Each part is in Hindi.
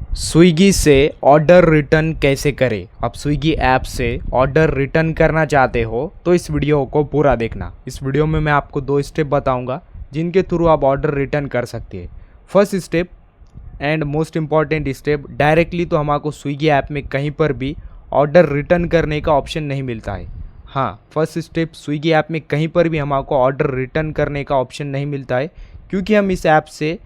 स्विगी से ऑर्डर रिटर्न कैसे करें। आप स्विगी ऐप से ऑर्डर रिटर्न करना चाहते हो तो इस वीडियो को पूरा देखना। इस वीडियो में मैं आपको 2 स्टेप बताऊंगा जिनके थ्रू आप ऑर्डर रिटर्न कर सकते हैं। First step and most important step, directly तो हमको स्विगी ऐप में कहीं पर भी ऑर्डर रिटर्न करने का ऑप्शन नहीं मिलता है। हाँ, फर्स्ट स्टेप, स्विगी ऐप में कहीं पर भी हमको ऑर्डर रिटर्न करने का ऑप्शन नहीं मिलता है, क्योंकि हम इस ऐप से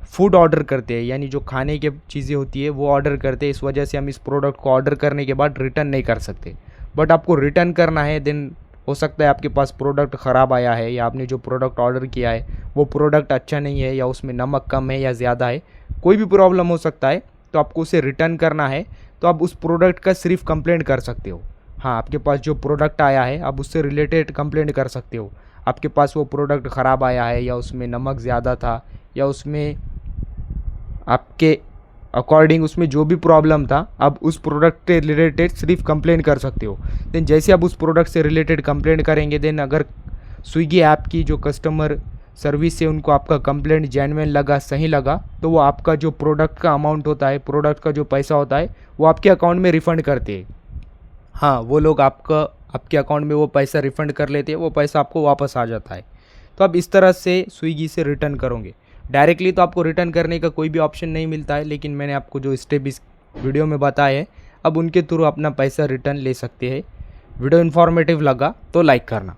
फूड ऑर्डर करते हैं, यानी जो खाने की चीज़ें होती है वो ऑर्डर करते हैं। इस वजह से हम इस प्रोडक्ट को ऑर्डर करने के बाद रिटर्न नहीं कर सकते। बट आपको रिटर्न करना है, देन हो सकता है आपके पास प्रोडक्ट ख़राब आया है, या आपने जो प्रोडक्ट ऑर्डर किया है वो प्रोडक्ट अच्छा नहीं है, या उसमें नमक कम है या ज़्यादा है, कोई भी प्रॉब्लम हो सकता है। तो आपको उसे रिटर्न करना है तो आप उस प्रोडक्ट का सिर्फ कंप्लेंट कर सकते हो। हाँ, आपके पास जो प्रोडक्ट आया है आप उससे रिलेटेड कंप्लेंट कर सकते हो। आपके पास वो प्रोडक्ट ख़राब आया है, या उसमें नमक ज़्यादा था, या उसमें आपके अकॉर्डिंग उसमें जो भी प्रॉब्लम था, आप उस प्रोडक्ट से रिलेटेड सिर्फ कंप्लेंट कर सकते हो। देन जैसे आप उस प्रोडक्ट से रिलेटेड कंप्लेंट करेंगे, देन अगर स्विगी ऐप की जो कस्टमर सर्विस है उनको आपका कंप्लेंट जेन्युइन लगा, सही लगा, तो वो आपका जो प्रोडक्ट का अमाउंट होता है, प्रोडक्ट का जो पैसा होता है, वो आपके अकाउंट में रिफ़ंड करते हैं। हाँ, वो लोग आपके अकाउंट में वो पैसा रिफ़ंड कर लेते हैं, वो पैसा आपको वापस आ जाता है। तो आप इस तरह से स्विगी से रिटर्न करोगे। डायरेक्टली तो आपको रिटर्न करने का कोई भी ऑप्शन नहीं मिलता है, लेकिन मैंने आपको जो स्टेप इस वीडियो में बताए हैं, अब उनके थ्रू अपना पैसा रिटर्न ले सकते हैं। वीडियो इन्फॉर्मेटिव लगा तो लाइक करना।